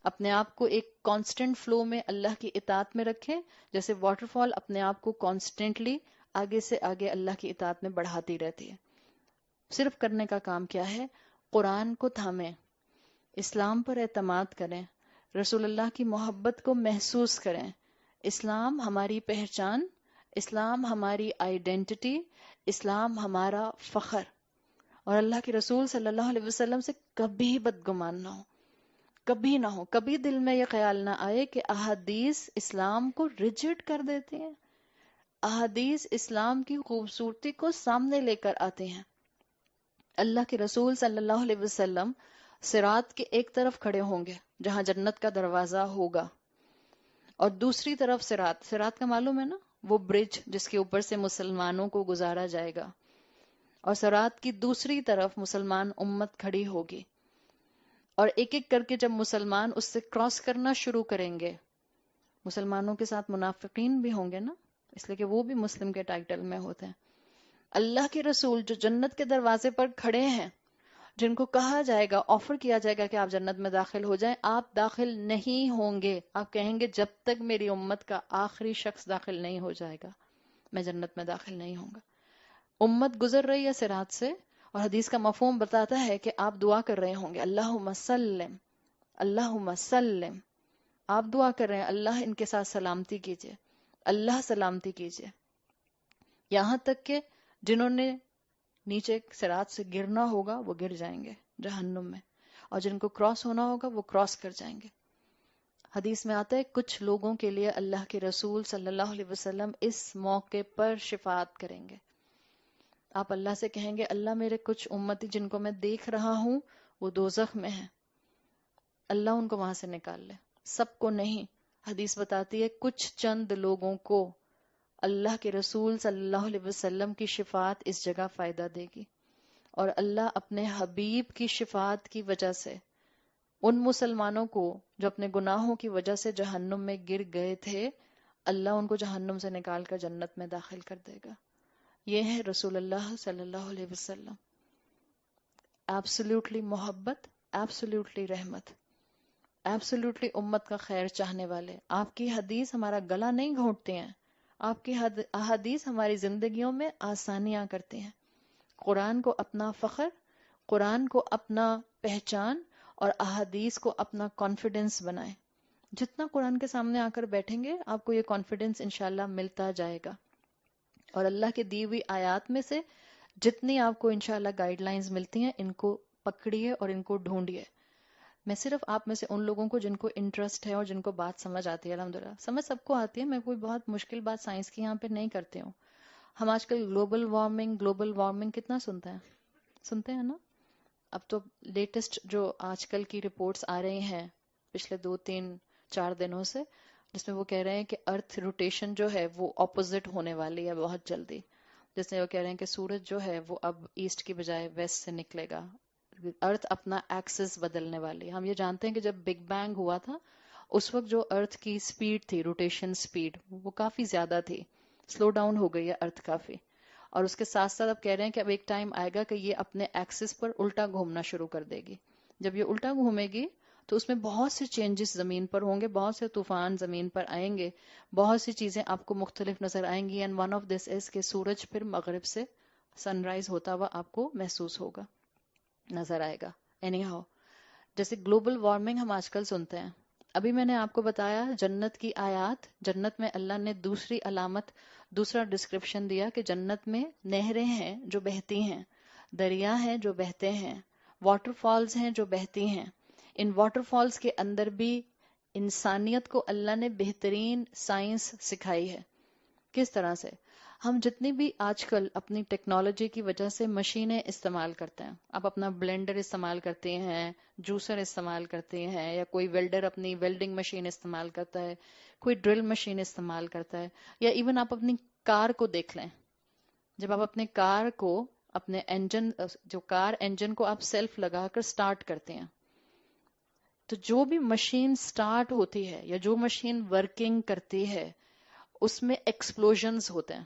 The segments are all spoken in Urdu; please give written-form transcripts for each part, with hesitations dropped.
اپنے آپ کو ایک کانسٹنٹ فلو میں اللہ کی اطاعت میں رکھیں، جیسے واٹر فال اپنے آپ کو کانسٹنٹلی آگے سے آگے اللہ کی اطاعت میں بڑھاتی رہتی ہے۔ صرف کرنے کا کام کیا ہے؟ قرآن کو تھامیں، اسلام پر اعتماد کریں، رسول اللہ کی محبت کو محسوس کریں۔ اسلام ہماری پہچان، اسلام ہماری آئیڈینٹی، اسلام ہمارا فخر، اور اللہ کے رسول صلی اللہ علیہ وسلم سے کبھی بدگمان نہ ہو، کبھی نہ ہو، کبھی دل میں یہ خیال نہ آئے کہ احادیث اسلام کو ریجڈ کر دیتی ہیں۔ احادیث اسلام کی خوبصورتی کو سامنے لے کر آتے ہیں۔ اللہ کے رسول صلی اللہ علیہ وسلم صراط کے ایک طرف کھڑے ہوں گے جہاں جنت کا دروازہ ہوگا، اور دوسری طرف صراط، صراط کا معلوم ہے نا، وہ برج جس کے اوپر سے مسلمانوں کو گزارا جائے گا، اور صراط کی دوسری طرف مسلمان امت کھڑی ہوگی، اور ایک ایک کر کے جب مسلمان اس سے کراس کرنا شروع کریں گے، مسلمانوں کے ساتھ منافقین بھی ہوں گے نا، اس لیے کہ وہ بھی مسلم کے ٹائٹل میں ہوتے ہیں۔ اللہ کے رسول جو جنت کے دروازے پر کھڑے ہیں، جن کو کہا جائے گا، آفر کیا جائے گا کہ آپ جنت میں داخل ہو جائیں، آپ داخل نہیں ہوں گے، آپ کہیں گے جب تک میری امت کا آخری شخص داخل نہیں ہو جائے گا میں جنت میں داخل نہیں ہوں گا۔ امت گزر رہی ہے صراط سے، اور حدیث کا مفہوم بتاتا ہے کہ آپ دعا کر رہے ہوں گے، اللہم سلم، اللہم سلم، آپ دعا کر رہے ہیں اللہ ان کے ساتھ سلامتی کیجئے، اللہ سلامتی کیجئے، یہاں تک کہ جنہوں نے نیچے صراط سے گرنا ہوگا وہ گر جائیں گے جہنم میں، اور جن کو کراس ہونا ہوگا وہ کراس کر جائیں گے۔ حدیث میں آتا ہے کچھ لوگوں کے لیے اللہ کے رسول صلی اللہ علیہ وسلم اس موقع پر شفاعت کریں گے۔ آپ اللہ سے کہیں گے اللہ میرے کچھ امتی جن کو میں دیکھ رہا ہوں وہ دوزخ میں ہیں، اللہ ان کو وہاں سے نکال لے، سب کو نہیں۔ حدیث بتاتی ہے کچھ چند لوگوں کو اللہ کے رسول صلی اللہ علیہ وسلم کی شفاعت اس جگہ فائدہ دے گی، اور اللہ اپنے حبیب کی شفاعت کی وجہ سے ان مسلمانوں کو جو اپنے گناہوں کی وجہ سے جہنم میں گر گئے تھے، اللہ ان کو جہنم سے نکال کر جنت میں داخل کر دے گا۔ یہ ہے رسول اللہ صلی اللہ علیہ وسلم، ایبسلیوٹلی محبت، ایبسلیوٹلی رحمت، ایبسلیوٹلی امت کا خیر چاہنے والے۔ آپ کی حدیث ہمارا گلا نہیں گھونٹتے ہیں، آپ کی احادیث ہماری زندگیوں میں آسانیاں کرتے ہیں۔ قرآن کو اپنا فخر، قرآن کو اپنا پہچان، اور احادیث کو اپنا کانفیڈنس بنائیں۔ جتنا قرآن کے سامنے آ کر بیٹھیں گے آپ کو یہ کانفیڈنس انشاءاللہ ملتا جائے گا، اور اللہ کے دی ہوئی آیات میں سے جتنی آپ کو انشاءاللہ گائیڈ لائنز ملتی ہیں ان کو پکڑیے اور ان کو ڈھونڈیے۔ میں صرف آپ میں سے ان لوگوں کو جن کو انٹرسٹ ہے اور جن کو بات سمجھ آتی ہے، الحمدللہ سمجھ سب کو آتی ہے، میں کوئی بہت مشکل بات سائنس کی یہاں پہ نہیں کرتی ہوں۔ ہم آج کل گلوبل وارمنگ کتنا سنتے ہیں نا؟ اب تو لیٹسٹ جو آج کل کی رپورٹس آ رہی ہیں پچھلے 2 3 4 دنوں سے، جس میں وہ کہہ رہے ہیں کہ ارتھ روٹیشن جو ہے وہ اپوزٹ ہونے والی ہے بہت جلدی، جس میں وہ کہہ رہے ہیں کہ سورج جو ہے وہ اب ایسٹ کی بجائے ویسٹ سے نکلے گا، ارتھ اپنا ایکسس بدلنے والی ہے۔ ہم یہ جانتے ہیں کہ جب بگ بینگ ہوا تھا اس وقت جو ارتھ کی سپیڈ تھی، روٹیشن سپیڈ، وہ کافی زیادہ تھی، سلو ڈاؤن ہو گئی ہے ارتھ کافی، اور اس کے ساتھ ساتھ اب کہہ رہے ہیں کہ اب ایک ٹائم آئے گا کہ یہ اپنے ایکسس پر الٹا گھومنا شروع کر دے گی۔ جب یہ الٹا گھومے گی تو اس میں بہت سے چینجز زمین پر ہوں گے، بہت سے طوفان زمین پر آئیں گے، بہت سی چیزیں آپ کو مختلف نظر آئیں گی، اینڈ ون آف دس از کہ سورج پھر مغرب سے سن رائز ہوتا ہوا آپ کو محسوس ہوگا، نظر آئے گا۔ اینی ہاؤ، جیسے گلوبل وارمنگ ہم آج کل سنتے ہیں، ابھی میں نے آپ کو بتایا جنت کی آیات، جنت میں اللہ نے دوسری علامت، دوسرا ڈسکرپشن دیا کہ جنت میں نہریں ہیں جو بہتی ہیں، دریا ہیں جو بہتے ہیں، واٹر فالز ہیں جو بہتی ہیں۔ ان واٹر فالز کے اندر بھی انسانیت کو اللہ نے بہترین سائنس سکھائی ہے۔ کس طرح سے؟ ہم جتنی بھی آج کل اپنی ٹیکنالوجی کی وجہ سے مشینیں استعمال کرتے ہیں، آپ اپنا بلینڈر استعمال کرتے ہیں، جوسر استعمال کرتے ہیں، یا کوئی ویلڈر اپنی ویلڈنگ مشین استعمال کرتا ہے، کوئی ڈرل مشین استعمال کرتا ہے، یا ایون آپ اپنی کار کو دیکھ لیں، جب آپ اپنے کار کو، اپنے انجن، جو کار انجن کو آپ سیلف لگا کر سٹارٹ کرتے ہیں، تو جو بھی مشین سٹارٹ ہوتی ہے یا جو مشین ورکنگ کرتی ہے اس میں ایکسپلوژنز ہوتے ہیں،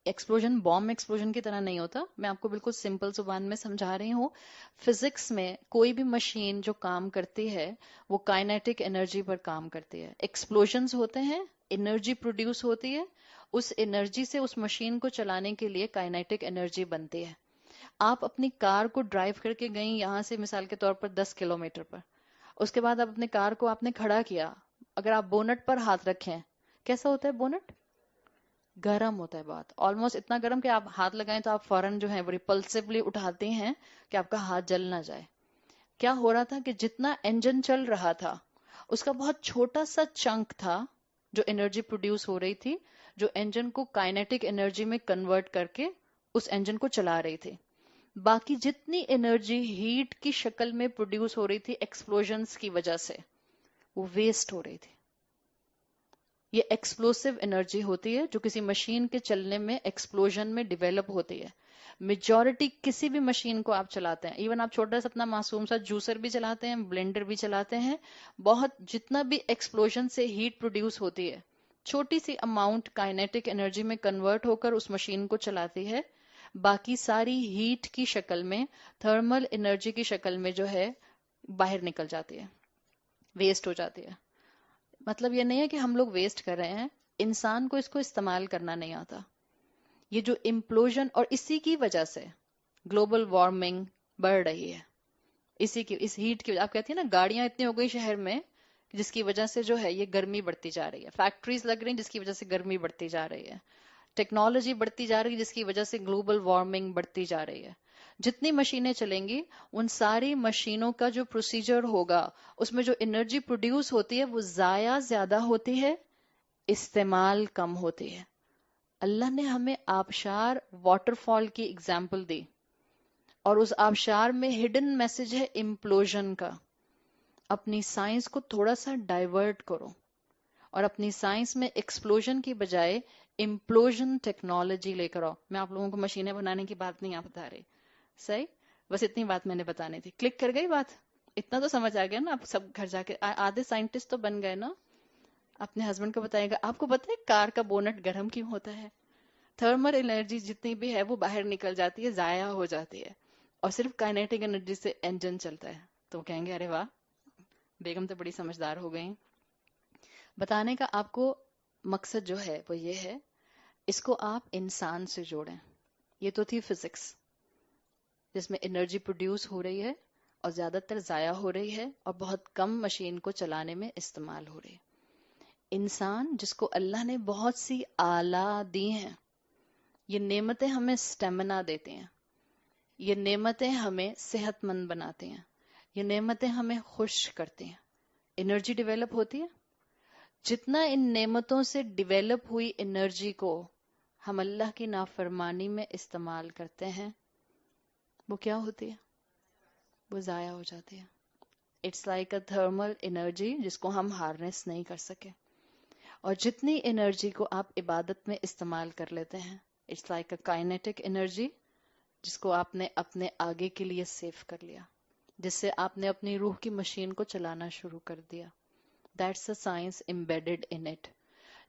ایکسپلوژن بام ایکسپلوژن کی طرح نہیں ہوتا. میں آپ کو بالکل سمپل زبان میں سمجھا رہی ہوں. فزکس میں کوئی بھی مشین جو کام کرتی ہے وہ کائنیٹک انرجی پر کام کرتی ہے. ایکسپلوژنز ہوتے ہیں، انرجی پروڈیوس ہوتی ہے، اس انرجی سے اس مشین کو چلانے کے لیے کائنیٹک انرجی بنتی ہے. آپ اپنی کار کو ڈرائیو کر کے گئیں یہاں سے مثال کے طور پر 10 کلومیٹر پر، اس کے بعد آپ اپنے کار کو آپ نے کھڑا کیا، اگر آپ بونٹ پر ہاتھ رکھیں کیسا ہوتا ہے بونٹ؟ گرم ہوتا ہے بہت، آلموسٹ اتنا گرم کہ آپ ہاتھ لگائیں تو آپ فوراً جو ہے وہ ریپلسively اٹھاتے ہیں کہ آپ کا ہاتھ جل نہ جائے. کیا ہو رہا تھا کہ جتنا انجن چل رہا تھا اس کا بہت چھوٹا سا چنک تھا جو انرجی پروڈیوس ہو رہی تھی، جو انجن کو کائنیٹک انرجی میں کنورٹ کر کے اس انجن کو چلا رہی تھی. باقی جتنی انرجی ہیٹ کی شکل میں پروڈیوس ہو رہی تھی ایکسپلوژنز کی وجہ سے، وہ ویسٹ ہو رہی تھی. یہ ایکسپلوسو انرجی ہوتی ہے جو کسی مشین کے چلنے میں ایکسپلوژن میں ڈیولپ ہوتی ہے. میجورٹی کسی بھی مشین کو آپ چلاتے ہیں، ایون آپ چھوٹا سا اپنا معصوم سا جوسر بھی چلاتے ہیں، بلینڈر بھی چلاتے ہیں، بہت جتنا بھی ایکسپلوژن سے ہیٹ پروڈیوس ہوتی ہے چھوٹی سی اماؤنٹ کائنیٹک انرجی میں کنورٹ ہو کر اس مشین کو چلاتی ہے. باقی ساری ہیٹ کی شکل میں، تھرمل انرجی کی شکل میں جو ہے باہر نکل جاتی ہے، ویسٹ ہو جاتی ہے. مطلب یہ نہیں ہے کہ ہم لوگ ویسٹ کر رہے ہیں، انسان کو اس کو استعمال کرنا نہیں آتا. یہ جو امپلوژن، اور اسی کی وجہ سے گلوبل وارمنگ بڑھ رہی ہے، اسی کی اس ہیٹ کی وجہ. آپ کہتی ہیں نا گاڑیاں اتنی ہو گئی شہر میں جس کی وجہ سے جو ہے یہ گرمی بڑھتی جا رہی ہے، فیکٹریز لگ رہی ہیں جس کی وجہ سے گرمی بڑھتی جا رہی ہے، ٹیکنالوجی بڑھتی جا رہی ہے جس کی وجہ سے گلوبل وارمنگ بڑھتی جا رہی ہے. جتنی مشینیں چلیں گی ان ساری مشینوں کا جو پروسیجر ہوگا اس میں جو انرجی پروڈیوس ہوتی ہے وہ ضائع زیادہ ہوتی ہے، استعمال کم ہوتی ہے. اللہ نے ہمیں آبشار واٹر فال کی اگزامپل دی، اور اس آبشار میں ہڈن میسج ہے امپلوژن کا. اپنی سائنس کو تھوڑا سا ڈائیورٹ کرو اور اپنی سائنس میں ایکسپلوژن کی بجائے امپلوژن ٹیکنالوجی لے کر آؤ. میں آپ لوگوں کو مشینیں بنانے کی بات نہیں آپ بتا رہی، صحیح؟ بس اتنی بات میں نے بتانی تھی. کلک کر گئی بات؟ اتنا تو سمجھ آ گیا نا؟ آپ سب گھر جا کے آدھے سائنٹسٹ تو بن گئے نا. اپنے ہسبینڈ کو بتائے گا آپ کو پتہ ہے کار کا بونٹ گرم کیوں ہوتا ہے؟ تھرمل انرجی جتنی بھی ہے وہ باہر نکل جاتی ہے، ضائع ہو جاتی ہے، اور صرف کائنیٹک انرجی سے انجن چلتا ہے. تو کہیں گے ارے واہ بیگم تو بڑی سمجھدار ہو گئی. بتانے کا آپ کو مقصد جو ہے وہ یہ ہے، اس کو آپ انسان سے جوڑیں. یہ تو تھی فزکس جس میں انرجی پروڈیوس ہو رہی ہے اور زیادہ تر ضائع ہو رہی ہے اور بہت کم مشین کو چلانے میں استعمال ہو رہی ہے. انسان جس کو اللہ نے بہت سی آلہ دی ہیں، یہ نعمتیں ہمیں سٹیمنا دیتی ہیں، یہ نعمتیں ہمیں صحت مند بناتی ہیں، یہ نعمتیں ہمیں خوش کرتی ہیں. انرجی ڈیولپ ہوتی ہے. جتنا ان نعمتوں سے ڈیولپ ہوئی انرجی کو ہم اللہ کی نافرمانی میں استعمال کرتے ہیں وہ کیا ہوتی ہے؟ وہ ضائع ہو جاتی ہے. It's like a thermal energy جس کو ہم ہارنس نہیں کر سکے. اور جتنی انرجی کو آپ عبادت میں استعمال کر لیتے ہیں، it's like a kinetic energy جس کو آپ نے اپنے آگے کے لیے سیو کر لیا، جس سے آپ نے اپنی روح کی مشین کو چلانا شروع کر دیا. That's a science embedded in it.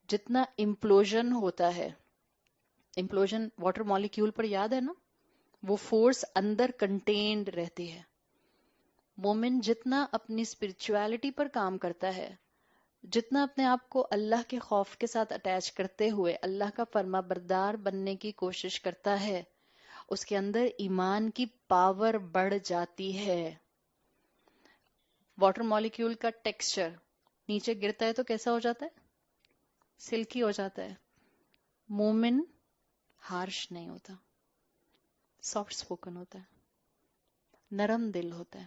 جتنا امپلوژن ہوتا ہے، امپلوژن واٹر مالیکیول پر یاد ہے نا، وہ فورس اندر کنٹینڈ رہتی ہے. مومن جتنا اپنی اسپرچویلٹی پر کام کرتا ہے، جتنا اپنے آپ کو اللہ کے خوف کے ساتھ اٹیچ کرتے ہوئے اللہ کا فرما بردار بننے کی کوشش کرتا ہے، اس کے اندر ایمان کی پاور بڑھ جاتی ہے. واٹر مالیکیول کا ٹیکسچر نیچے گرتا ہے تو کیسا ہو جاتا ہے؟ سلکی ہو جاتا ہے. مومن ہارش نہیں ہوتا، سافٹ سپوکن ہوتا ہے، نرم دل ہوتا ہے،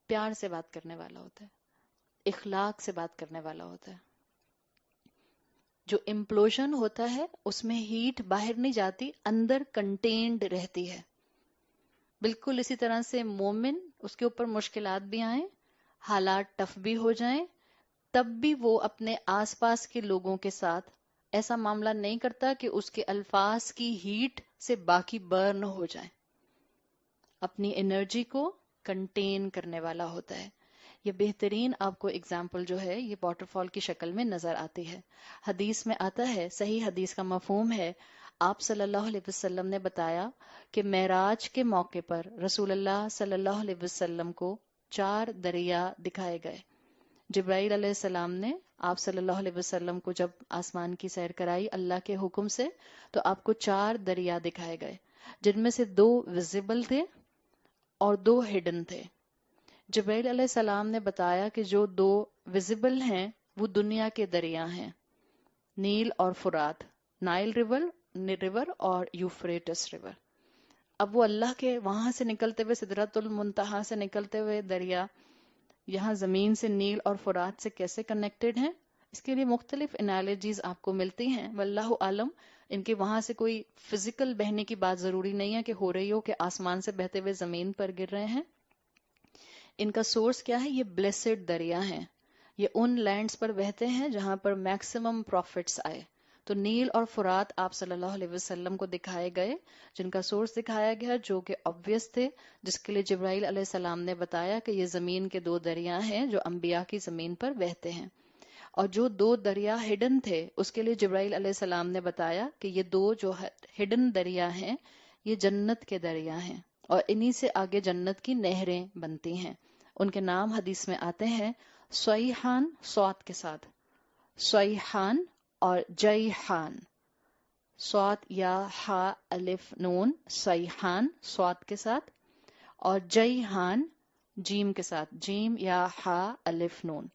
پیار سے بات کرنے والا ہوتا ہے، اخلاق سے بات کرنے والا ہوتا ہے. جو امپلوژن ہوتا ہے اس میں ہیٹ باہر نہیں جاتی، اندر کنٹینڈ رہتی ہے. بالکل اسی طرح سے مومن، اس کے اوپر مشکلات بھی آئیں، حالات ٹف بھی ہو جائیں، تب بھی وہ اپنے آس پاس کے لوگوں کے ساتھ ایسا معاملہ نہیں کرتا کہ اس کے الفاظ کی ہیٹ سے باقی برن ہو جائیں. اپنی انرجی کو کنٹین کرنے والا ہوتا ہے. یہ بہترین آپ کو اگزامپل جو ہے یہ واٹر فال کی شکل میں نظر آتی ہے. حدیث میں آتا ہے، صحیح حدیث کا مفہوم ہے، آپ صلی اللہ علیہ وسلم نے بتایا کہ معراج کے موقع پر رسول اللہ صلی اللہ علیہ وسلم کو 4 دریا دکھائے گئے۔ جبرائیل علیہ السلام نے آپ صلی اللہ علیہ وسلم کو جب آسمان کی سیر کرائی اللہ کے حکم سے، تو آپ کو 4 دریا دکھائے گئے، جن میں سے 2 ویزیبل تھے اور 2 ہڈن تھے۔ جبرائیل علیہ السلام نے بتایا کہ جو 2 ویزیبل ہیں وہ دنیا کے دریا ہیں، نیل اور فرات، نائل ریور اور یوفریٹس ریور۔ اب وہ اللہ کے وہاں سے نکلتے ہوئے سدرۃ المنتہا سے نکلتے ہوئے دریا یہاں زمین سے نیل اور فرات سے کیسے کنیکٹڈ ہیں، اس کے لیے مختلف انالوجیز آپ کو ملتی ہیں، واللہ عالم۔ ان کے وہاں سے کوئی فزیکل بہنے کی بات ضروری نہیں ہے کہ ہو رہی ہو کہ آسمان سے بہتے ہوئے زمین پر گر رہے ہیں۔ ان کا سورس کیا ہے؟ یہ بلیسڈ دریا ہیں، یہ ان لینڈز پر بہتے ہیں جہاں پر میکسیمم پروفٹس آئے۔ تو نیل اور فرات آپ صلی اللہ علیہ وسلم کو دکھائے گئے، جن کا سورس دکھایا گیا جو کہ obvious تھے، جس کے لیے جبرائیل علیہ السلام نے بتایا کہ یہ زمین کے 2 دریا ہیں جو انبیاء کی زمین پر بہتے ہیں۔ اور جو 2 دریا ہڈن تھے، اس کے لیے جبرائیل علیہ السلام نے بتایا کہ یہ 2 جو ہڈن دریا ہیں یہ جنت کے دریا ہیں، اور انہی سے آگے جنت کی نہریں بنتی ہیں۔ ان کے نام حدیث میں آتے ہیں سویحان صاد کے ساتھ، سویحان اور جیحان، صاد یا ہا الف نون، سیحان صاد کے ساتھ، اور جیحان جیم کے ساتھ، جیم یا ہا الف نون۔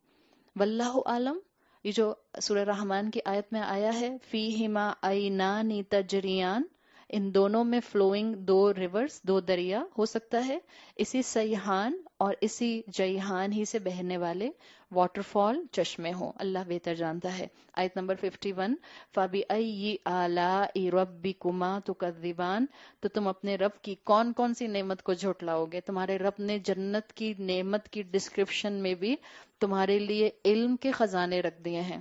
واللہ عالم، یہ جو سورہ رحمان کی آیت میں آیا ہے فیہما عینان تجریان، ان دونوں میں فلوئنگ 2 ریورز، 2 دریا، ہو سکتا ہے اسی سیحان اور اسی جیحان ہی سے بہنے والے واٹر فال، چشمے ہوں، اللہ بہتر جانتا ہے۔ آیت نمبر 51، فَبِأَيِّ آلَاءِ رَبِّكُمَا تُكَذِّبَانِ، تو تم اپنے رب کی کون کون سی نعمت کو جھٹلاؤ گے؟ تمہارے رب نے جنت کی نعمت کی ڈسکرپشن میں بھی تمہارے لیے علم کے خزانے رکھ دیے ہیں،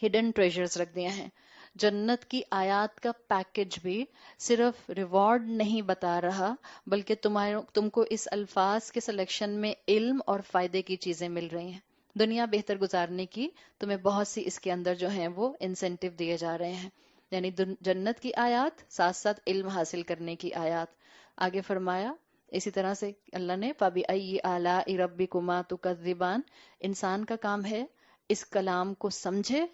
ہڈن ٹریجرز رکھ دیے ہیں۔ جنت کی آیات کا پیکج بھی صرف ریوارڈ نہیں بتا رہا، بلکہ تم کو اس الفاظ کے سلیکشن میں علم اور فائدے کی چیزیں مل رہی ہیں۔ دنیا بہتر گزارنے کی تمہیں بہت سی اس کے اندر جو ہیں وہ انسینٹیو دیے جا رہے ہیں، یعنی جنت کی آیات ساتھ ساتھ علم حاصل کرنے کی آیات۔ آگے فرمایا اسی طرح سے اللہ نے فَبِأَيِّ آلَاءِ رَبِّكُمَا تُكَذِّبَانِ، انسان کا کام ہے اس کلام کو سمجھے،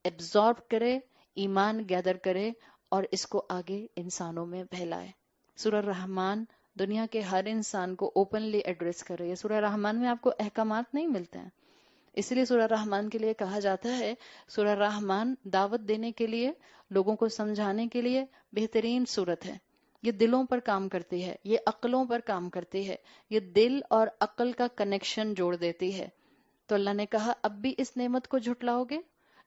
ایبزارب کرے، ایمان گیدر کرے اور اس کو آگے انسانوں میں پھیلائے۔ سورہ رحمان دنیا کے ہر انسان کو اوپنلی ایڈریس کر رہی ہے۔ سورہ رحمان میں آپ کو احکامات نہیں ملتے ہیں، اس لیے سورہ رحمان کے لیے کہا جاتا ہے سورہ رحمان دعوت دینے کے لیے، لوگوں کو سمجھانے کے لیے بہترین صورت ہے۔ یہ دلوں پر کام کرتی ہے، یہ عقلوں پر کام کرتی ہے، یہ دل اور عقل کا کنیکشن جوڑ دیتی ہے۔ تو اللہ نے کہا اب بھی اس نعمت کو جھٹلاؤ گے؟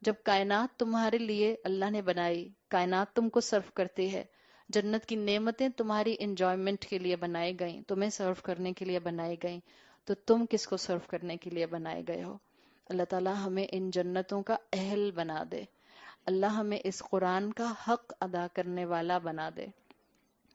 جب کائنات تمہارے لیے اللہ نے بنائی، کائنات تم کو سرو کرتی ہے، جنت کی نعمتیں تمہاری انجوائمنٹ کے لیے بنائی گئیں، تمہیں سرو کرنے کے لیے بنائی گئیں، تو تم کس کو سرو کرنے کے لیے بنائے گئے ہو؟ اللہ تعالیٰ ہمیں ان جنتوں کا اہل بنا دے، اللہ ہمیں اس قرآن کا حق ادا کرنے والا بنا دے،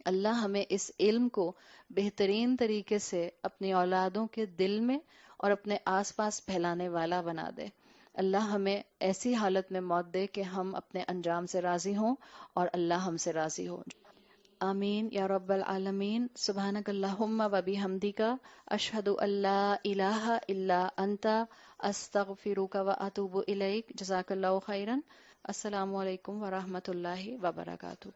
اللہ ہمیں اس علم کو بہترین طریقے سے اپنی اولادوں کے دل میں اور اپنے آس پاس پھیلانے والا بنا دے۔ اللہ ہمیں ایسی حالت میں موت دے کہ ہم اپنے انجام سے راضی ہوں اور اللہ ہم سے راضی ہو۔ آمین یا رب العالمین۔ سبحانک اللہم و بحمدک، اشہد ان لا الہ الا انت، استغفرک و اتوب الیک۔ جزاک اللہ خیرا۔ السلام علیکم ورحمۃ اللہ وبرکاتہ۔